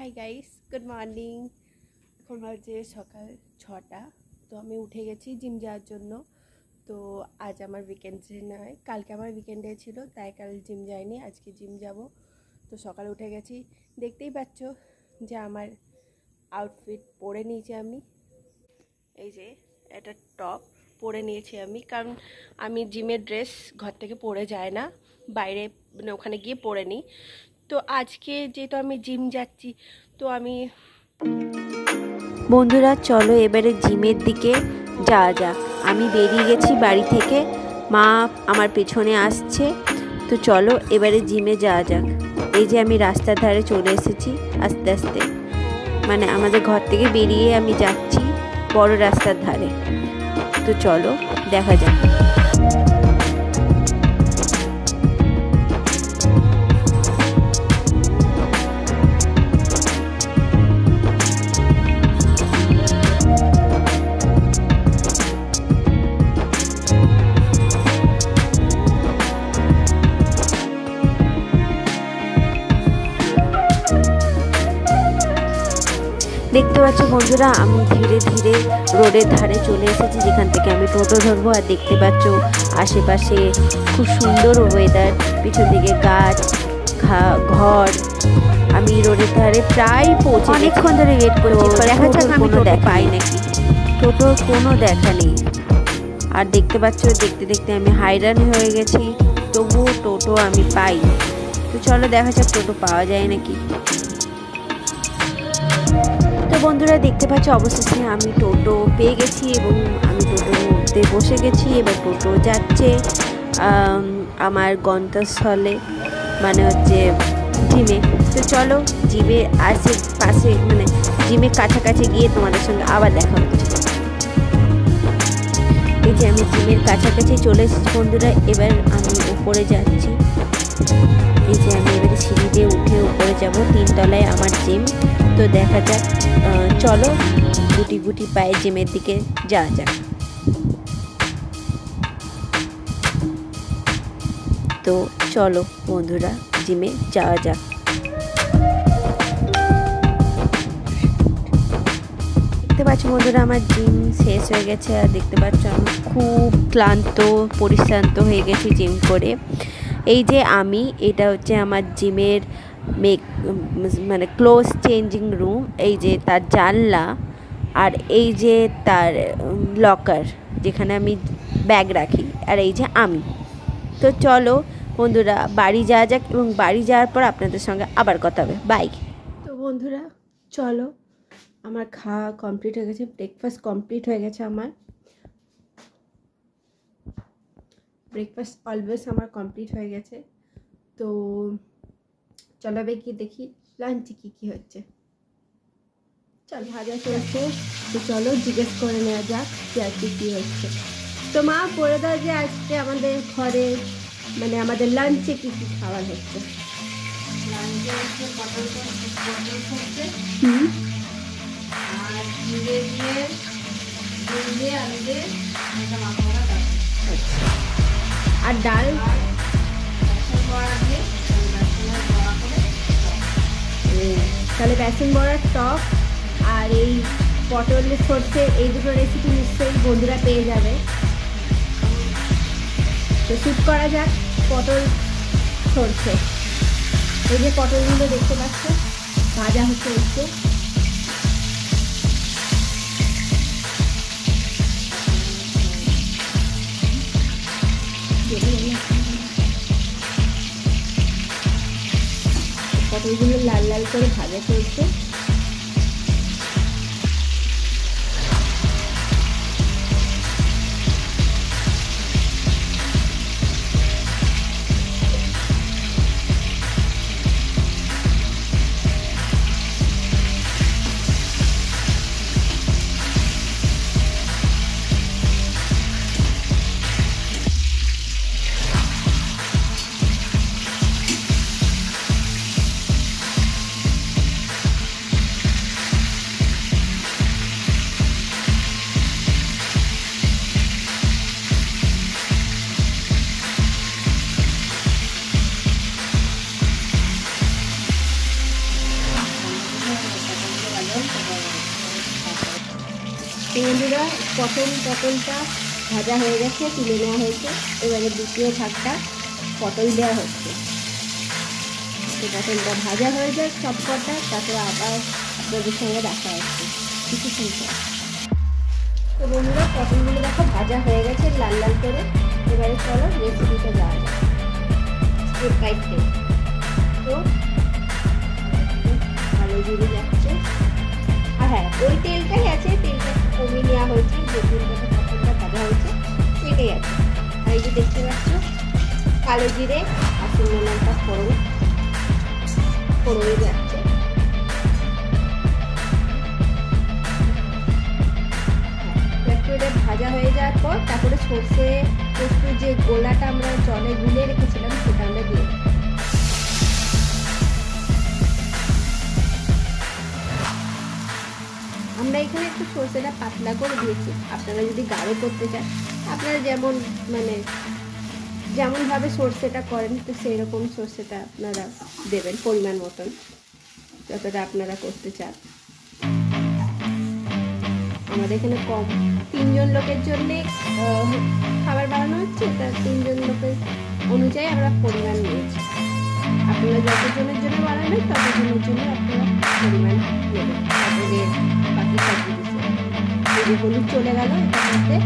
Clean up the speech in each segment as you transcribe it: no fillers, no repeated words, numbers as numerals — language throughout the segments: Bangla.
Hi guys, good morning. এখন বাজে সকাল 6টা। তো আমি উঠে গেছি জিম যাওয়ার জন্য। তো আজ আমার উইকেন্ডে নয়, কালকে আমার উইকেন্ডে ছিল, তাই কাল জিম যাইনি, আজকে জিম যাব। তো সকালে উঠে গেছি, দেখতেই পাচ্ছ যে আমার আউটফিট পরে নিয়েছি আমি। এই যে এটা টপ পরে নিয়েছি আমি, কারণ আমি জিমের ড্রেস ঘর থেকে পরে যায় না, বাইরে মানে ওখানে গিয়ে পরে নিই। তো আজকে যেহেতু আমি জিম যাচ্ছি, তো আমি বন্ধুরা চলো এবারে জিমের দিকে যাওয়া যাক। আমি বেরিয়ে গেছি বাড়ি থেকে, মা আমার পেছনে আসছে। তো চলো এবারে জিমে যাওয়া যাক। এই যে আমি রাস্তার ধারে চলে এসেছি আস্তে আস্তে, মানে আমাদের ঘর থেকে বেরিয়ে আমি যাচ্ছি বড় রাস্তার ধারে। তো চলো দেখা যাক। দেখতে পাচ্ছ বন্ধুরা, আমি ধীরে ধীরে রোডের ধারে চলে এসেছি, যেখান থেকে আমি টোটো ধরবো। আর দেখতে পাচ্ছ আশেপাশে খুব সুন্দর ওয়েদার, পিছন দিকে গাছ, ঘর। আমি রোডের ধারে প্রায় পৌঁছে, অনেকক্ষণ ধরে ওয়েট করছি, দেখা যাক আমি টোটো পাই নাকি। টোটোর কোনো দেখা নেই। আর দেখতে পাচ্ছ দেখতে দেখতে আমি হাইরান হয়ে গেছি, তবুও টোটো আমি পাই। তো চলো দেখা যাক টোটো পাওয়া যায় নাকি। তো বন্ধুরা দেখতে পাচ্ছ অবশেষে আমি টোটো পেয়ে গেছি এবং আমি টোটোর মধ্যে বসে গেছি। এবার টোটো যাচ্ছে আমার গন্তব্যস্থলে, মানে হচ্ছে জিমে। তো চলো জিমে পাশে মানে জিমের কাছাকাছি গিয়ে তোমাদের সঙ্গে আবার দেখা হচ্ছে। এই যে আমি জিমের কাছাকাছি চলে এসেছি বন্ধুরা, এবার আমি উপরে যাচ্ছি। এই যে আমি এবারে সিঁড়ি দিয়ে উঠে উপরে যাব, 3 তলায় আমার জিম। তো দেখা যাক, চলো গুটি গুটি পায়ে জিমের দিকে যাওয়া যাক। তো চলো বন্ধুরা জিমে যাওয়া যাক। দেখতে পাচ্ছ বন্ধুরা আমার জিম শেষ হয়ে গেছে, আর দেখতে পাচ্ছ আমি খুব ক্লান্ত পরিশ্রান্ত হয়ে গেছি জিম করে। এই যে এটা হচ্ছে আমার জিমের মানে ক্লোজ চেঞ্জিং রুম। এই যে তার জানলা, আর এই যে তার লকার যেখানে আমি ব্যাগ রাখি, আর এই যে আমি। তো চলো বন্ধুরা বাড়ি যাওয়া যাক, এবং বাড়ি যাওয়ার পর আপনাদের সঙ্গে আবার কথা হবে। বাই। তো বন্ধুরা চলো, আমার খাওয়া কমপ্লিট হয়ে গেছে, ব্রেকফাস্ট কমপ্লিট হয়ে গেছে। আমার ব্রেকফাস্ট অলওয়েজ আমার কমপ্লিট হয়ে গেছে। তো চলো এবার কি দেখি লাঞ্চে কী হচ্ছে। চল ভাজা চলছে, তো চলো জিজ্ঞেস করে নেওয়া যাক যে আজকে কী হচ্ছে। তো মা বলে দাও যে আজকে আমাদের ঘরে মানে আমাদের লাঞ্চে কী কী খাবার হচ্ছে। লাঞ্চে হচ্ছে পটল হচ্ছে, আর চিড়ে দিয়ে ডিম দিয়ে আলু দিয়ে একটা মাখা মাখা ডাল, আর ডাল বেসন বড়া দিয়ে বেসনের বড়া করে। তাহলে বেসন বড়ার টক আর এই পটল সর্ষে, এই দুটো রেসিপি নিশ্চয়ই বন্ধুরা পেয়ে যাবে। তো শুট করা যাক পটল সর্ষে। এই যে পটলগুলো দেখতে পাচ্ছ ভাজা হচ্ছে একটু। পটলগুলো লাল লাল করে ভাজা চলছে। বন্ধুরা প্রথম পটলটা ভাজা হয়ে গেছে, তুলে নেওয়া হয়েছে। এবারে দ্বিতীয় ভাগটা পটল দেওয়া হচ্ছে। তো পটলটা ভাজা হয়ে যায় সব কটা, তারপরে আবার আপনাদের সঙ্গে দেখা হচ্ছে কিছুক্ষণ পর। তো বন্ধুরা পটলগুলো দেখো ভাজা হয়ে গেছে লাল লাল করে। এবারে চলো রেসিপিটা যাওয়া যায় স্টেপ বাই স্টেপ। তো কালো জিরে যাচ্ছে, আর হ্যাঁ ওই তেলটাই আছে, তেলটা কমিয়ে নেওয়া হয়েছে, যে তেলটাতে পটলটা ভাজা হয়েছে সেটাই আছে। আর এই যে দেখতে পাচ্ছ কালো জিরে আর শুকনো লঙ্কা ফোড়নে যাচ্ছে। এটা ভাজা হয়ে যাওয়ার পর তারপরে সর্ষে পোস্ত যে গোলাটা আমরা জলে গুলে রেখেছিলাম সেটা আমরা দিয়ে দেবো। আমরা এখানে একটু সর্ষেটা পাতলা করে দিয়েছি, আপনারা যদি গাঢ় করতে চান আপনারা যেমনভাবে সর্ষেটা করেন তো সেই রকম সর্ষেটা আপনারা দেবেন পরিমাণ মতন, যতটা আপনারা করতে চান। আমাদের এখানে কম 3 জন লোকের জন্যে খাবার বানানো হচ্ছে, তা 3 জন লোকের অনুযায়ী আমরা পরিমাণ নিয়েছি। আপনারা যতজনের জন্য বানাবেন ততজনের জন্য আপনারা পরিমাণ নেবেন। তারপরে বাকি সব জিনিস এই যে হলুদ চলে গেল এটার মধ্যে।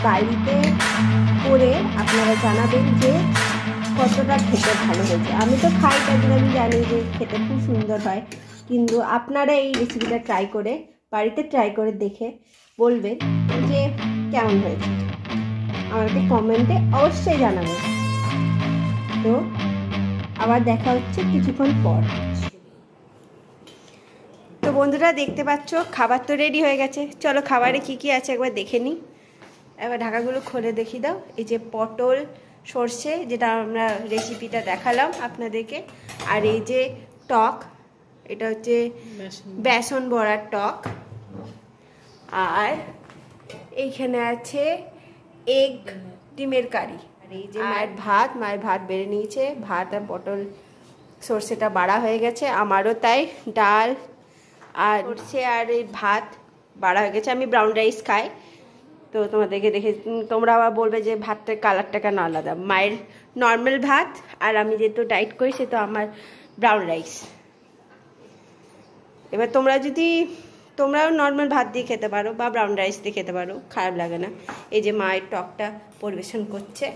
বাড়িতে করে আপনারা জানাবেন যে কতটা খেতে ভালো হয়েছে। আমি তো খাই তাই জন্য আমি জানি যে খেতে খুব সুন্দর হয়, কিন্তু আপনারা এই রেসিপিটা বাড়িতে ট্রাই করে দেখে বলবেন যে কেমন হয়েছে। আমাকে কমেন্টে অবশ্যই জানাবেন। তো আবার দেখা হচ্ছে কিছুক্ষণ পর। তো বন্ধুরা দেখতে পাচ্ছ খাবার তো রেডি হয়ে গেছে, চলো খাবারে কি কি আছে একবার দেখে নিই। এবার ঢাকাগুলো খুলে দেখিয়ে দাও। এই যে পটল সর্ষে, যেটা আমরা রেসিপিটা দেখালাম আপনাদেরকে, আর এই যে টক, এটা হচ্ছে বেসন বড়ার টক, আর এইখানে আছে এগ ডিমের কারি, আর এই যে মায়ের ভাত বেড়ে নিয়েছে, ভাত আর পটল সর্ষেটা বাড়া হয়ে গেছে, আমারও তাই। ডাল আর সর্ষে আর এই ভাত বাড়া হয়ে গেছে। আমি ব্রাউন রাইস খাই, তো তোমাদেরকে দেখে তোমরা আবার বলবে যে ভাতটার কালারটা কেন আলাদা। মায়ের নর্মাল ভাত, আর আমি যেহেতু ডায়েট করি সে তো আমার ব্রাউন রাইস। এবার তোমরাও নর্মাল ভাত দিয়ে খেতে পারো বা ব্রাউন রাইস দিয়ে খেতে পারো, খারাপ লাগে না। এই যে মায়ের টকটা পরিবেশন করছে।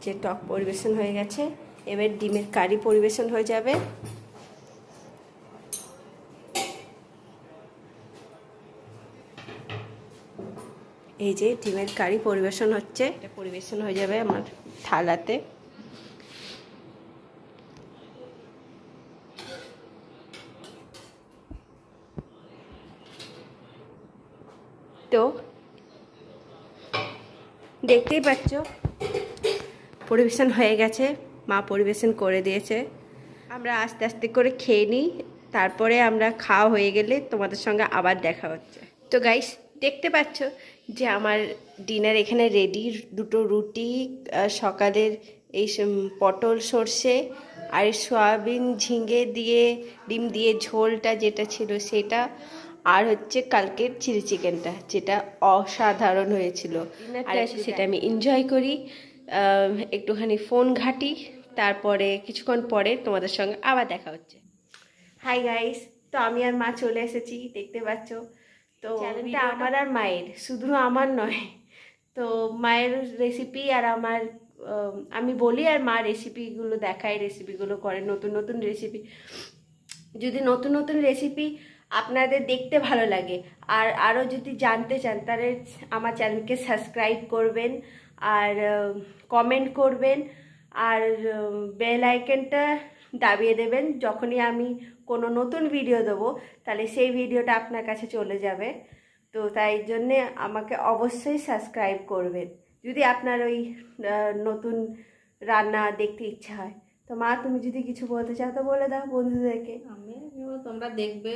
যে টক পরিবেশন হয়ে গেছে, এবার ডিমের কারি পরিবেশন হয়ে যাবে। এই যে ডিমের কারি পরিবেশন হচ্ছে, এটা পরিবেশন হয়ে যাবে আমার থালাতে। তো দেখতেই পাচ্ছ পরিবেশন হয়ে গেছে, মা পরিবেশন করে দিয়েছে। আমরা আস্তে আস্তে করে খেয়ে নিই, তারপরে আমরা খাওয়া হয়ে গেলে তোমাদের সঙ্গে আবার দেখা হচ্ছে। তো গাইস দেখতে পাচ্ছ যে আমার ডিনার এখানে রেডি। দুটো রুটি, সকালের এই পটল সর্ষে আর সয়াবিন ঝিঙে দিয়ে ডিম দিয়ে ঝোলটা যেটা ছিল সেটা, আর হচ্ছে কালকের চিলি চিকেনটা যেটা অসাধারণ হয়েছিল। আর সেটা আমি এনজয় করি, একটুখানি ফোন ঘাঁটি, তারপরে কিছুক্ষণ পরে তোমাদের সঙ্গে আবার দেখা হচ্ছে। হাই গাইস, তো আমি আর মা চলে এসেছি, দেখতে পাচ্ছ। তো চ্যানেলটা আমার আর মায়ের, শুধু আমার নয়। তো মায়ের রেসিপি আর আমার, আমি বলি আর মা রেসিপিগুলো দেখায়, রেসিপিগুলো করে, নতুন নতুন রেসিপি। যদি নতুন নতুন রেসিপি আপনাদের দেখতে ভালো লাগে আর আরও যদি জানতে চান, তাহলে আমার চ্যানেলকে সাবস্ক্রাইব করবেন আর কমেন্ট করবেন আর বেল আইকনটা দাবিয়ে দেবেন। যখনই আমি কোনো নতুন ভিডিও দেবো তাহলে সেই ভিডিওটা আপনার কাছে চলে যাবে। তো তাই জন্যে আমাকে অবশ্যই সাবস্ক্রাইব করবেন যদি আপনার ওই নতুন রান্না দেখতে ইচ্ছা হয়। তো মা, তুমি যদি কিছু বলতে চাও তো বলে দাও বন্ধুদেরকে। আমি তোমরা দেখবে,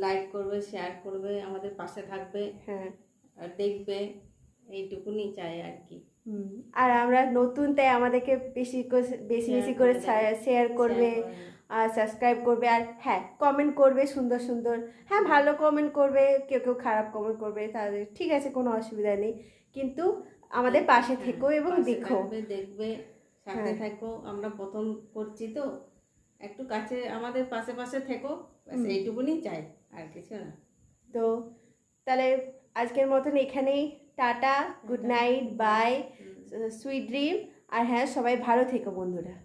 লাইক করবে, শেয়ার করবে, আমাদের পাশে থাকবে, হ্যাঁ, আর দেখবে, এইটুকুনি চাই আর কি। আর আমরা নতুন, তাই আমাদেরকে বেশি বেশি করে শেয়ার করবে আর সাবস্ক্রাইব করবে। আর হ্যাঁ, কমেন্ট করবে সুন্দর সুন্দর। হ্যাঁ, ভালো কমেন্ট করবে, কেউ কেউ খারাপ কমেন্ট করবে, তাদের ঠিক আছে, কোনো অসুবিধা নেই, কিন্তু আমাদের পাশে থেকো এবং দেখো, দেখবে, সাথে থাকো। আমরা প্রথম করছি তো, একটু কাছে আমাদের পাশে পাশে থেকো, এইটুকুনি চাই, আর কিছু না। তো তাহলে আজকের মতন এখানেই tata, good night, bye, sweet dream. আর হ্যাঁ, সবাই ভালো থেকো বন্ধুরা।